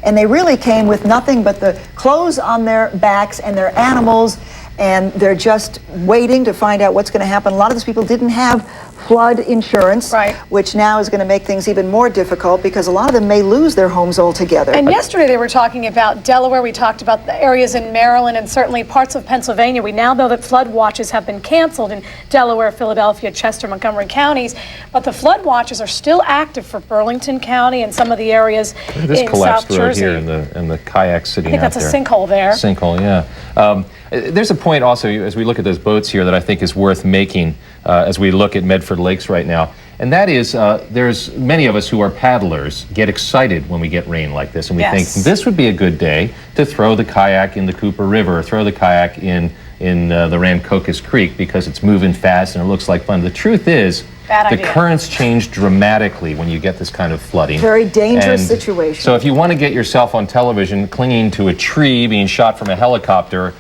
and they really came with nothing but the clothes on their backs and their animals, and they're just waiting to find out what's going to happen. A lot of these people didn't have flood insurance, right, which now is going to make things even more difficult because a lot of them may lose their homes altogether. And yesterday they were talking about Delaware. We talked about the areas in Maryland and certainly parts of Pennsylvania. We now know that flood watches have been canceled in Delaware, Philadelphia, Chester, Montgomery counties, but the flood watches are still active for Burlington County and some of the areas in South Jersey. Here and the kayak sitting out there. I think that's a sinkhole there. Sinkhole, yeah. There's a point also, as we look at those boats here, that I think is worth making as we look at Medford Lakes right now. And that is, there's many of us who are paddlers get excited when we get rain like this. And we think this would be a good day to throw the kayak in the Cooper River, or throw the kayak in the Rancocas Creek because it's moving fast and it looks like fun. The truth is, the currents change dramatically when you get this kind of flooding. Very dangerous situation. So if you want to get yourself on television clinging to a tree being shot from a helicopter,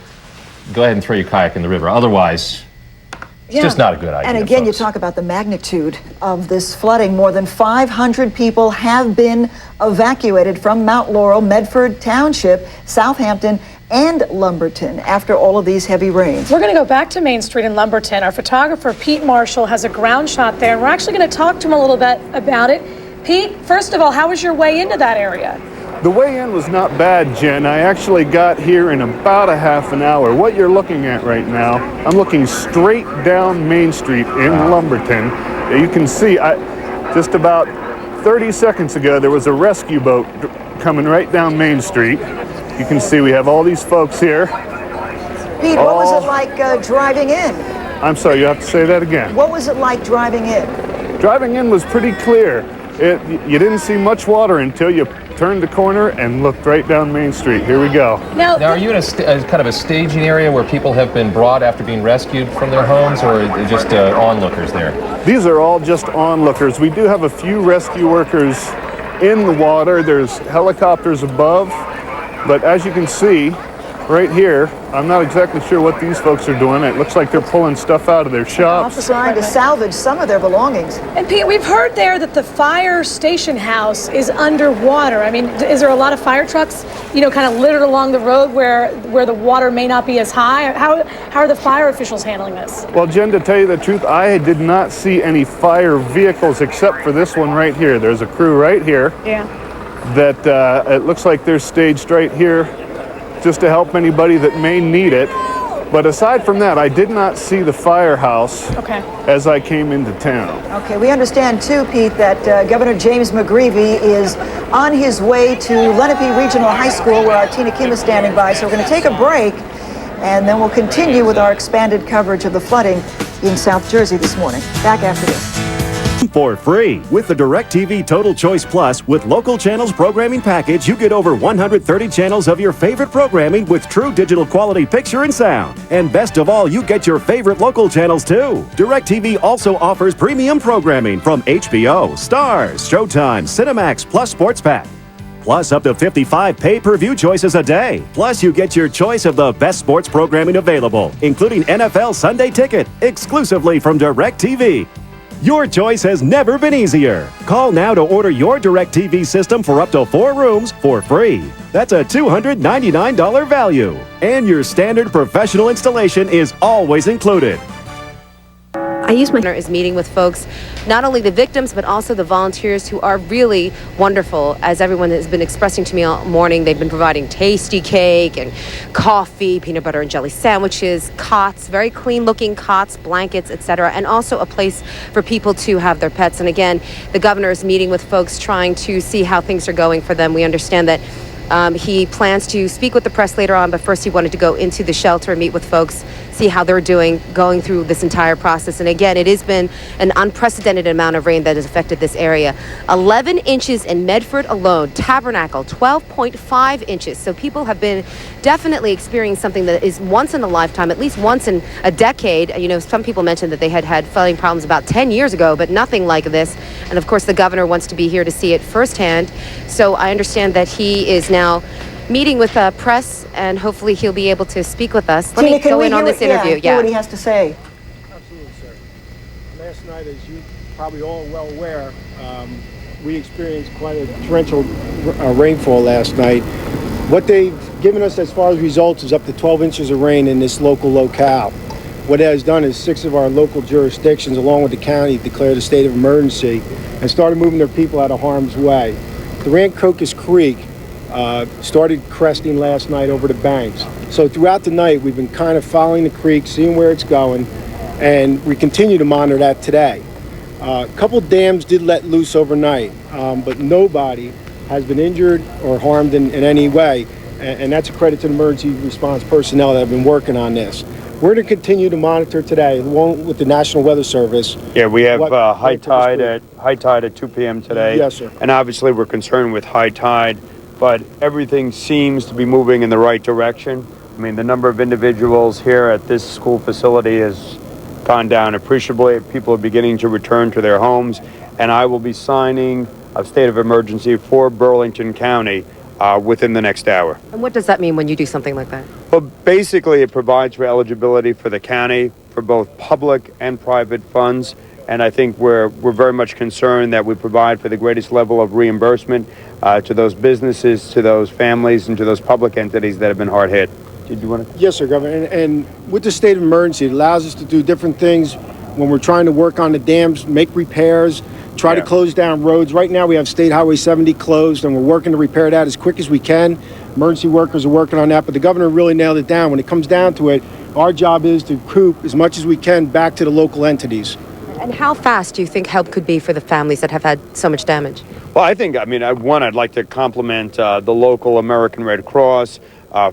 go ahead and throw your kayak in the river. Otherwise, it's just not a good idea. And again, folks. You talk about the magnitude of this flooding. More than 500 people have been evacuated from Mount Laurel, Medford Township, Southampton, and Lumberton after all of these heavy rains. We're going to go back to Main Street in Lumberton. Our photographer, Pete Marshall, has a ground shot there, and we're actually going to talk to him a little bit about it. Pete, first of all, how was your way into that area? The way in was not bad, Jen. I actually got here in about a half an hour. What you're looking at right now, I'm looking straight down Main Street in Lumberton. You can see, just about 30 seconds ago, there was a rescue boat coming right down Main Street. You can see we have all these folks here. Pete, what was it like driving in? I'm sorry, you have to say that again. What was it like driving in? Driving in was pretty clear. You didn't see much water until you turned the corner and looked right down Main Street. Here we go. Now are you in a kind of a staging area where people have been brought after being rescued from their homes, or just onlookers there? These are all just onlookers. We do have a few rescue workers in the water. There's helicopters above, but as you can see right here, I'm not exactly sure what these folks are doing. It looks like they're pulling stuff out of their shops. Trying to salvage some of their belongings. And Pete, we've heard there that the fire station house is underwater. I mean, is there a lot of fire trucks, kind of littered along the road where the water may not be as high? How are the fire officials handling this? Well, Jen, to tell you the truth, I did not see any fire vehicles except for this one right here. There's a crew right here. Yeah. That it looks like they're staged right here just to help anybody that may need it. But aside from that, I did not see the firehouse as I came into town. Okay, we understand too, Pete, that Governor James McGreevey is on his way to Lenape Regional High School, where our Tina Kim is standing by. So we're going to take a break, and then we'll continue with our expanded coverage of the flooding in South Jersey this morning. Back after this. For free. With the DirecTV Total Choice Plus with local channels programming package, you get over 130 channels of your favorite programming with true digital quality picture and sound. And best of all, you get your favorite local channels too. DirecTV also offers premium programming from HBO, Stars, Showtime, Cinemax, plus Sports Pack. Plus up to 55 pay-per-view choices a day. Plus you get your choice of the best sports programming available, including NFL Sunday Ticket, exclusively from DirecTV. Your choice has never been easier. Call now to order your DirecTV system for up to 4 rooms for free. That's a $299 value. And your standard professional installation is always included. I use my is meeting with folks, not only the victims, but also the volunteers who are really wonderful. As everyone has been expressing to me all morning, they've been providing tasty cake and coffee, peanut butter and jelly sandwiches, cots, very clean looking cots, blankets, etc., and also a place for people to have their pets. And again, the governor is meeting with folks, trying to see how things are going for them. We understand that he plans to speak with the press later on, but first he wanted to go into the shelter and meet with folks, see how they're doing, going through this entire process. And again, it has been an unprecedented amount of rain that has affected this area. 11 inches in Medford alone, Tabernacle, 12.5 inches. So people have been definitely experiencing something that is once in a lifetime, at least once in a decade. Some people mentioned that they had flooding problems about 10 years ago, but nothing like this. And of course, the governor wants to be here to see it firsthand. So I understand that he is now meeting with press, and hopefully he'll be able to speak with us. Let me go in on this interview. Hear what he has to say. Absolutely, sir. Last night, as you probably all well aware, we experienced quite a torrential rainfall last night. What they've given us as far as results is up to 12 inches of rain in this local locale. What it has done is 6 of our local jurisdictions, along with the county, declared a state of emergency and started moving their people out of harm's way. Durant Crocus Creek started cresting last night over the banks. So throughout the night, we've been kind of following the creek, seeing where it's going, and we continue to monitor that today. A couple dams did let loose overnight, but nobody has been injured or harmed in any way, and that's a credit to the emergency response personnel that have been working on this. We're going to continue to monitor today, along with the National Weather Service. Yeah, we have high tide at 2 p.m. today. Yes, sir. And obviously we're concerned with high tide, but everything seems to be moving in the right direction. I mean, the number of individuals here at this school facility has gone down appreciably. People are beginning to return to their homes, and I will be signing a state of emergency for Burlington County within the next hour. And what does that mean when you do something like that? Well, basically it provides for eligibility for the county for both public and private funds, and I think we're very much concerned that we provide for the greatest level of reimbursement to those businesses, to those families, and to those public entities that have been hard hit. Did you want to? Yes, sir, Governor. And with the state of emergency, it allows us to do different things when we're trying to work on the dams, make repairs, try to close down roads. Right now we have State Highway 70 closed, and we're working to repair that as quick as we can. Emergency workers are working on that, but the governor really nailed it down. When it comes down to it, our job is to recoup as much as we can back to the local entities. And how fast do you think help could be for the families that have had so much damage? Well, I'd like to compliment the local American Red Cross,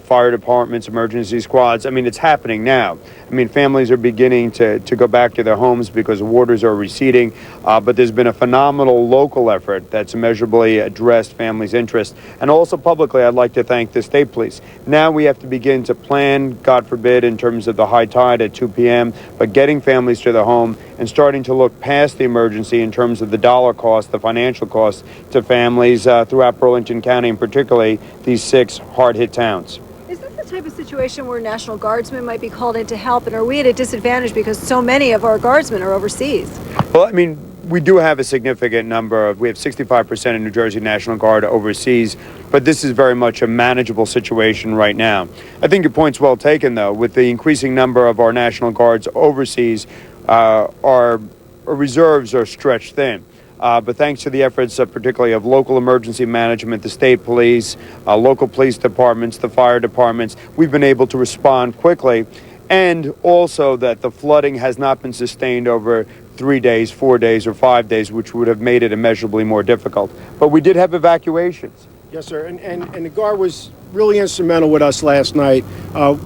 fire departments, emergency squads. I mean, it's happening now. I mean, families are beginning to go back to their homes because waters are receding, but there's been a phenomenal local effort that's immeasurably addressed families' interests. And also publicly, I'd like to thank the state police. Now we have to begin to plan, God forbid, in terms of the high tide at 2 p.m., but getting families to their home and starting to look past the emergency in terms of the dollar cost, the financial cost to families throughout Burlington County, and particularly these 6 hard-hit towns. Is this the type of situation where National Guardsmen might be called in to help, and are we at a disadvantage because so many of our Guardsmen are overseas? Well, I mean, we do have a significant number we have 65% of New Jersey National Guard overseas, but this is very much a manageable situation right now. I think your point's well taken, though. With the increasing number of our National Guards overseas, our reserves are stretched thin. But thanks to the efforts particularly of local emergency management, the state police, local police departments, the fire departments, we've been able to respond quickly. And also that the flooding has not been sustained over 3 days, 4 days, or 5 days, which would have made it immeasurably more difficult. But we did have evacuations. Yes, sir. And the Guard was really instrumental with us last night.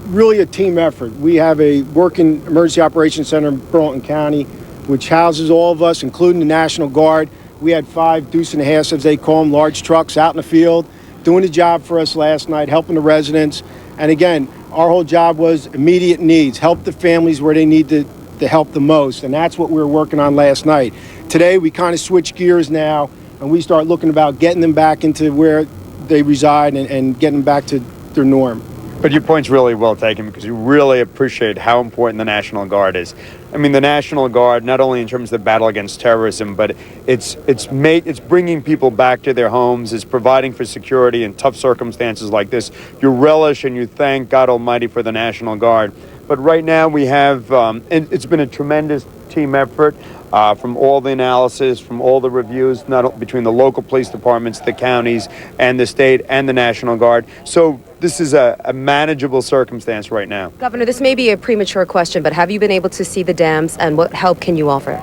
Really a team effort. We have a working emergency operations center in Burlington County, which houses all of us, including the National Guard. We had 5 deuce and a half, as they call them, large trucks out in the field, doing the job for us last night, helping the residents. And again, our whole job was immediate needs, help the families where they need to help the most. And that's what we were working on last night. Today, we kind of switch gears now, and we start looking about getting them back into where they reside and getting them back to their norm. But your point's really well taken, because you really appreciate how important the National Guard is. I mean, the National Guard, not only in terms of the battle against terrorism, but it's bringing people back to their homes, it's providing for security in tough circumstances like this. You relish and you thank God Almighty for the National Guard. But right now we have, it's been a tremendous team effort. From all the analysis, from all the reviews, not between the local police departments, the counties, and the state and the National Guard. So this is a manageable circumstance right now. Governor, this may be a premature question, but have you been able to see the dams, and what help can you offer?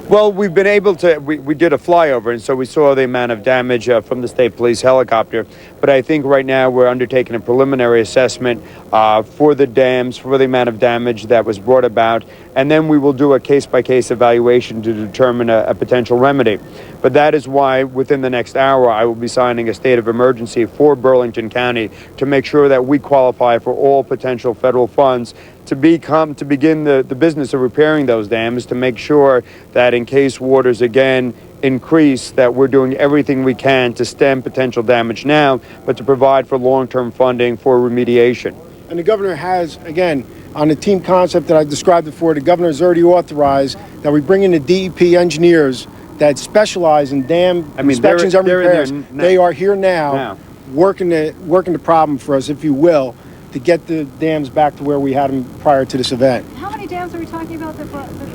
Well, we've been able to, we did a flyover, and so we saw the amount of damage from the state police helicopter. But I think right now we're undertaking a preliminary assessment for the dams, for the amount of damage that was brought about. And then we will do a case-by-case evaluation to determine a potential remedy. But that is why within the next hour, I will be signing a state of emergency for Burlington County to make sure that we qualify for all potential federal funds to begin the business of repairing those dams, to make sure that in case waters again increase, that we're doing everything we can to stem potential damage now, but to provide for long-term funding for remediation. And the governor has, again, on the team concept that I described before, the governor has already authorized that we bring in the DEP engineers that specialize in dam I mean, inspections and they're in there repairs. now. They are here now, working the problem for us, if you will, to get the dams back to where we had them prior to this event. How many dams are we talking about?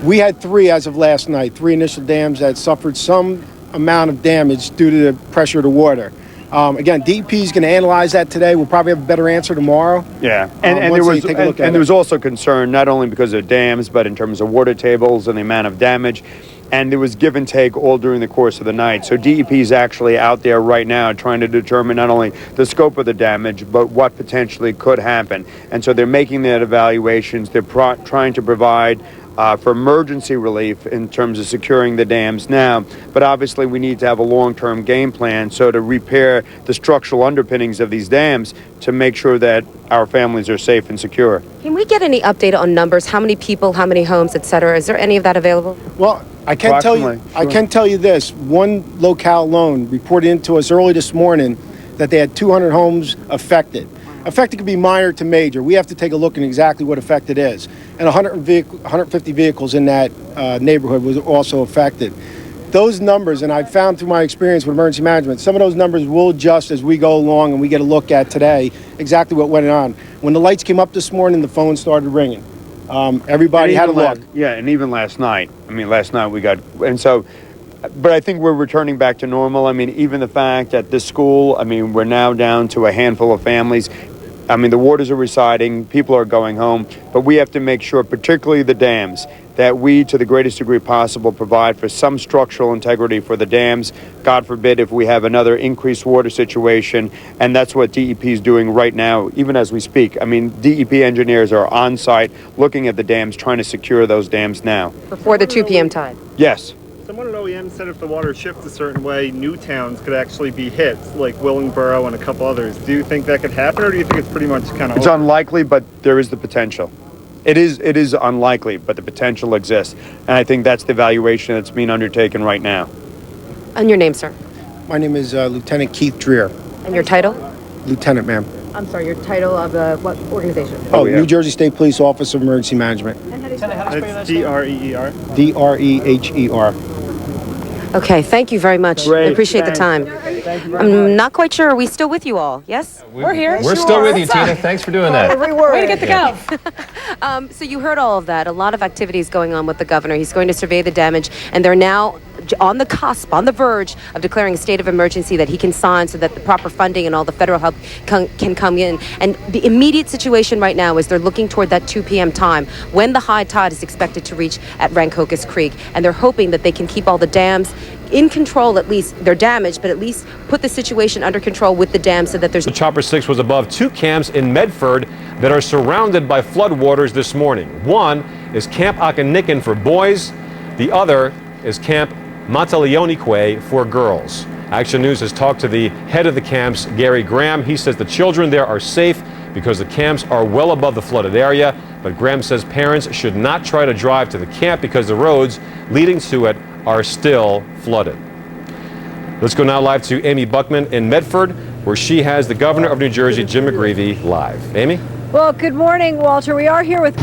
We had 3 as of last night, 3 initial dams that suffered some amount of damage due to the pressure of the water. Again, DEP is going to analyze that today. We'll probably have a better answer tomorrow. Yeah, and there was also concern not only because of dams, but in terms of water tables and the amount of damage. And there was give and take all during the course of the night. So DEP is actually out there right now trying to determine not only the scope of the damage, but what potentially could happen. And so they're making their evaluations. They're trying to provide for emergency relief in terms of securing the dams now. But obviously we need to have a long-term game plan so to repair the structural underpinnings of these dams to make sure that our families are safe and secure. Can we get any update on numbers? How many people, how many homes, et cetera? Is there any of that available? Well, I can tell you this. One locale alone reported into us early this morning that they had 200 homes affected. Affected could be minor to major. We have to take a look at exactly what affected is. And 150 vehicles in that neighborhood was also affected. Those numbers, and I've found through my experience with emergency management, some of those numbers will adjust as we go along and we get a look at today exactly what went on. When the lights came up this morning, the phone started ringing. Everybody had a look. Yeah, and even last night. I mean, last night we got, and so, but I think we're returning back to normal. I mean, even the fact that this school, I mean, we're now down to a handful of families. I mean, the waters are receding, people are going home, but we have to make sure, particularly the dams, that we, to the greatest degree possible, provide for some structural integrity for the dams. God forbid if we have another increased water situation, and that's what DEP is doing right now, even as we speak. I mean, DEP engineers are on site looking at the dams, trying to secure those dams now. Before the 2 p.m. time? Yes. Someone at OEM said if the water shifts a certain way, new towns could actually be hit, like Willingboro and a couple others. Do you think that could happen, or do you think it's pretty much kind of It's unlikely, but there is the potential. It is unlikely, but the potential exists. And I think that's the evaluation that's being undertaken right now. And your name, sir? My name is Lieutenant Keith Dreer. And your title? Lieutenant, ma'am. I'm sorry, your title of what organization? New Jersey State Police Office of Emergency Management. It's D-R-E-E-R. D-R-E-H-E-R. Okay, thank you very much. Great, I appreciate the time. I'm not quite sure. Are we still with you all? Yes? We're here. We're still with you, Tina. Thanks for doing that. Every word. Way to get the go. So you heard all of that. A lot of activities going on with the governor. He's going to survey the damage, and they're now on the cusp, on the verge of declaring a state of emergency that he can sign so that the proper funding and all the federal help can come in. And the immediate situation right now is they're looking toward that 2 p.m. time when the high tide is expected to reach at Rancocas Creek. And they're hoping that they can keep all the dams in control, at least they're damaged, but at least put the situation under control with the dam so that there's... Chopper 6 was above 2 camps in Medford that are surrounded by floodwaters this morning. One is Camp Akanikin for boys. The other is Camp Mataleonique for girls. Action News has talked to the head of the camps, Gary Graham. He says the children there are safe because the camps are well above the flooded area. But Graham says parents should not try to drive to the camp because the roads leading to it are still flooded. Let's go now live to Amy Buckman in Medford, where she has the governor of New Jersey, Jim McGreevey, live. Amy? Well, good morning, Walter. We are here with...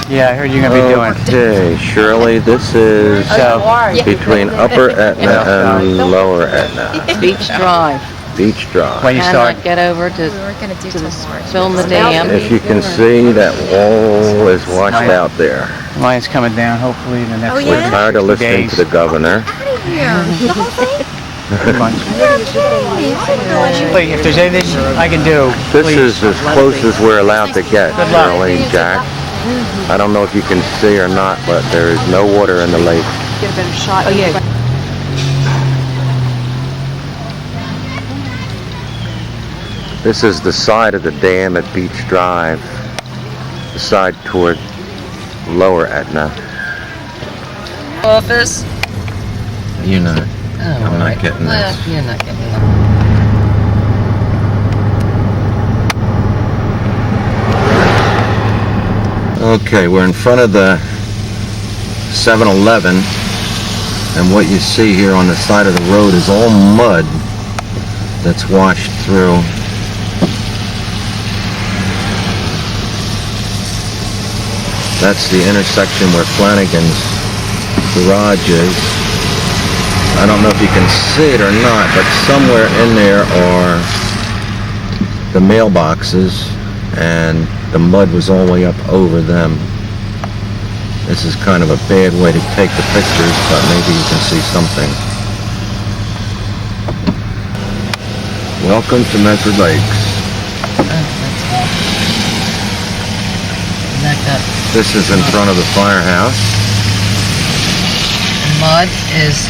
Yeah, I heard you're going to be doing. Okay, Shirley, this is between Upper Etna and Lower Etna. Beach Drive. Beach Drive. When you start. Cannot get over to film the dam. If you can see, that wall is washed out there. Line's coming down, hopefully, in the next We're tired of listening to the governor. Wait, if there's anything I can do, This please. is as close as we're allowed to get, Shirley, Jack. I don't know if you can see or not, but there is no water in the lake. Get a better shot. Oh, yeah. This is the side of the dam at Beach Drive, the side toward Lower Etna. Office. You know, I'm not getting this. You're not getting that. Okay, we're in front of the 7-Eleven, and what you see here on the side of the road is all mud that's washed through. That's the intersection where Flanagan's garage is. I don't know if you can see it or not, but somewhere in there are the mailboxes, and the mud was all the way up over them. This is kind of a bad way to take the pictures, but maybe you can see something. Welcome to Medford Lakes. This is in front of the firehouse. Mud is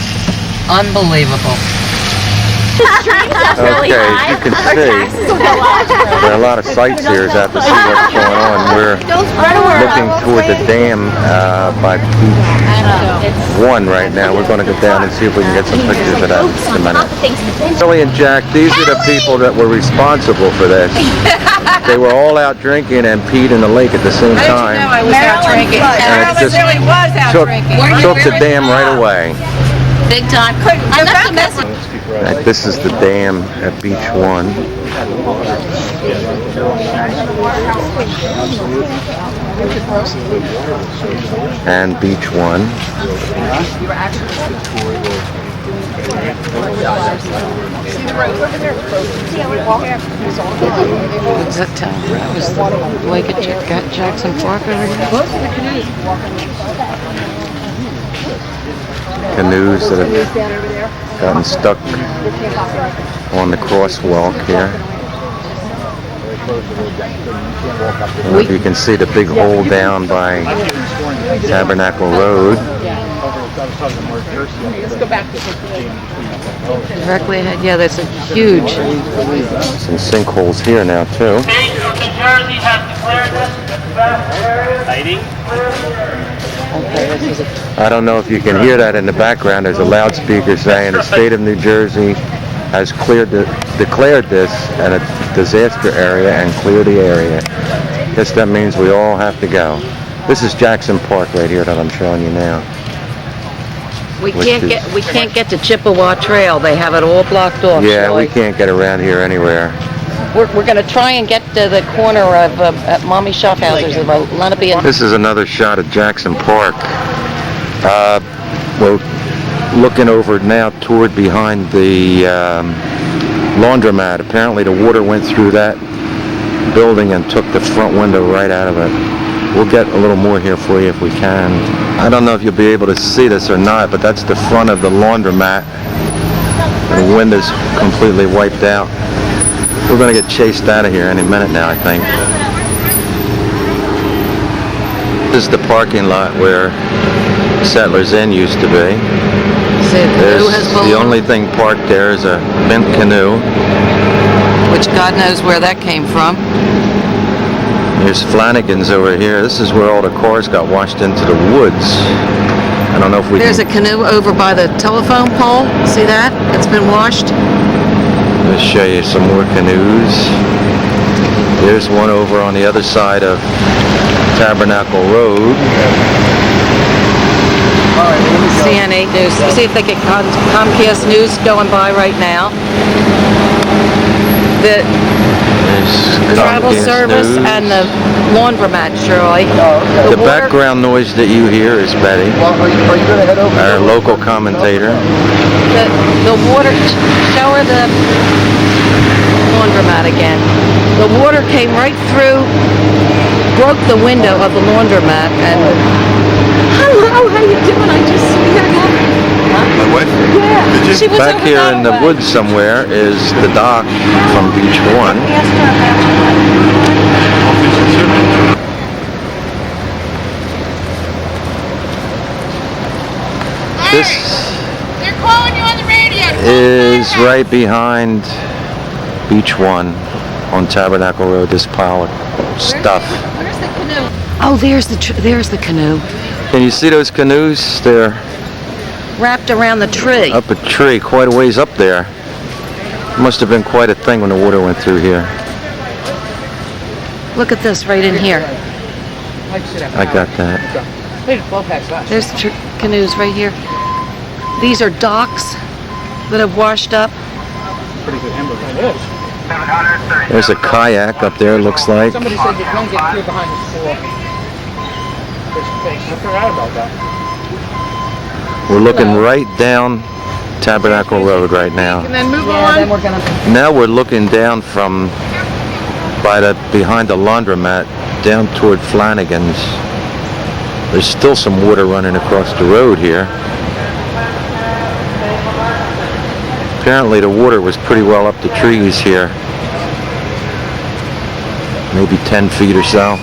unbelievable. Okay, as you can see, there are a lot of sightseers out to see what's going on. We're looking toward the dam by Beach 1 right now. We're going to go down and see if we can get some pictures of that in just a minute. Billy and Jack, these are the people that were responsible for this. They were all out drinking and peed in the lake at the same time. I was out drinking. And it just took the dam right away. Big time. I left a message. Right, this is the dam at Beach 1. And Beach 1. What's that town? That was the lake at Jackson Park over here. Canoes that have gotten stuck on the crosswalk here. I don't know if you can see the big hole down by Tabernacle Road. Directly ahead. Yeah, that's a huge. Some sinkholes here now too. New Jersey has declared this best area. I don't know if you can hear that in the background. There's a loudspeaker saying the state of New Jersey has declared this a disaster area and clear the area. Guess that means we all have to go. This is Jackson Park right here that I'm showing you now. We can't get to Chippewa Trail. They have it all blocked off. Yeah, we can't get around here anywhere. We're going to try and get to the corner of at Mommy Schaffhauser's of Lenape and... This is another shot of Jackson Park. We're looking over now toward behind the laundromat. Apparently the water went through that building and took the front window right out of it. We'll get a little more here for you if we can. I don't know if you'll be able to see this or not, but that's the front of the laundromat. The window's completely wiped out. We're going to get chased out of here any minute now, I think. This is the parking lot where Settlers Inn used to be. The only thing parked there is a bent canoe. Which God knows where that came from. There's Flanagan's over here. This is where all the cars got washed into the woods. I don't know if we There's a canoe over by the telephone pole. See that? It's been washed. Let's show you some more canoes. There's one over on the other side of Tabernacle Road. CN8 News. See if they get Comcast News going by right now. The travel service and the laundromat, Shirley. The background noise that you hear is Betty, our local commentator. The water, show her the laundromat again. The water came right through, broke the window of the laundromat, and hello, how you doing? I just see her now. My wife? Yeah. She was back here in the woods somewhere is the dock from Beach 1. This is right behind Beach 1 on Tabernacle Road, this pile of stuff. Where's the canoe? Oh, there's the canoe. Can you see those canoes? They're wrapped around the tree. Up a tree, quite a ways up there. Must have been quite a thing when the water went through here. Look at this right in here. I got that. There's canoes right here. These are docks that have washed up. There's a kayak up there, it looks like. Somebody said you can't get clear behind the I forgot about that. We're looking right down Tabernacle Road right now. And then move on. Then we're gonna. Now we're looking down from behind the laundromat down toward Flanagan's. There's still some water running across the road here. Apparently the water was pretty well up the trees here. Maybe 10 feet or so.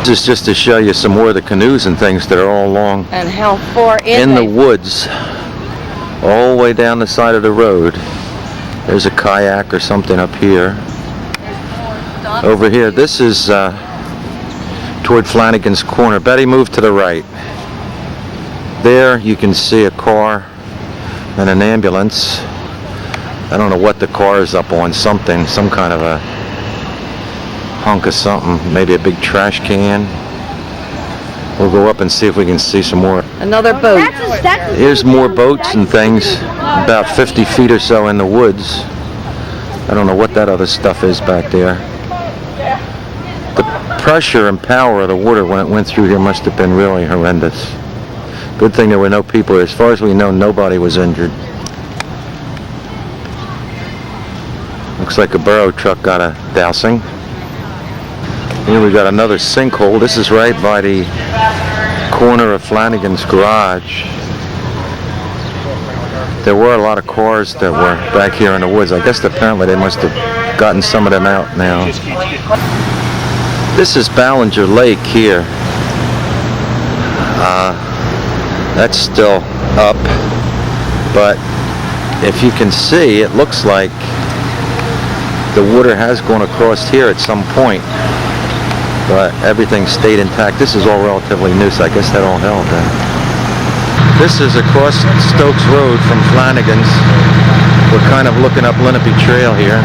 This is just to show you some more of the canoes and things that are all along And how far in the woods, all the way down the side of the road. There's a kayak or something up here. Over here, this is toward Flanagan's Corner. Betty, move to the right. There you can see a car and an ambulance. I don't know what the car is up on, some kind of a hunk of something, maybe a big trash can. We'll go up and see if we can see some more. Another boat. Here's more boats and things, about 50 feet or so in the woods. I don't know what that other stuff is back there. The pressure and power of the water when it went through here must have been really horrendous. Good thing there were no people. As far as we know, nobody was injured. Looks like a burrow truck got a dousing. Here we got another sinkhole. This is right by the corner of Flanagan's garage. There were a lot of cars that were back here in the woods. I guess apparently they must have gotten some of them out now. This is Ballinger Lake here. That's still up, but if you can see, it looks like the water has gone across here at some point, but everything stayed intact. This is all relatively new, so I guess that all held then. This is across Stokes Road from Flanagan's. We're kind of looking up Lenape Trail here.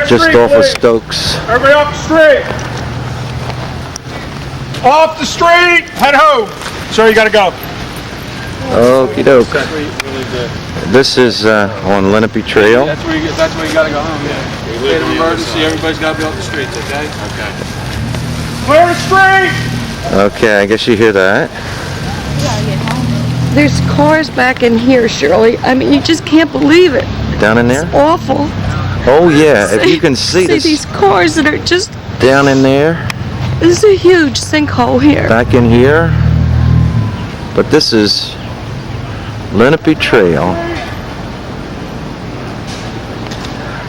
Just off of Stokes. Everybody off the street! Off the street! Head home! Sir, you gotta go. Okie doke. This is on Lenape Trail. That's where you gotta go home, yeah. State of emergency, everybody's gotta be off the streets, okay? Okay. Clear the street! Okay, I guess you hear that. There's cars back in here, Shirley. I mean, you just can't believe it. Down in there? It's awful. Oh yeah, if you can see this. these cars that are just down in there. This is a huge sinkhole here. Back in here. But this is Lenape Trail.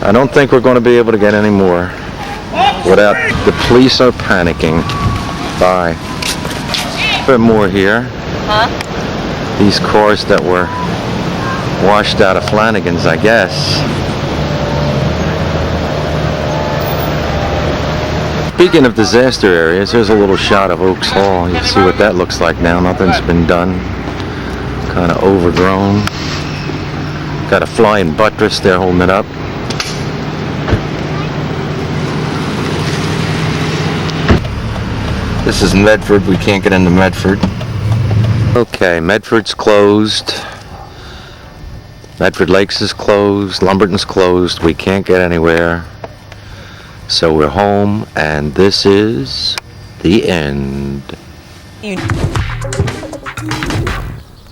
I don't think we're going to be able to get any more without the police are panicking. Bye. A bit more here. Huh? These cars that were washed out of Flanagan's, I guess. Speaking of disaster areas, here's a little shot of Oaks Hall. You see what that looks like now. Nothing's been done. Kind of overgrown. Got a flying buttress there holding it up. This is Medford. We can't get into Medford. Okay, Medford's closed. Medford Lakes is closed. Lumberton's closed. We can't get anywhere. So we're home, and this is the end.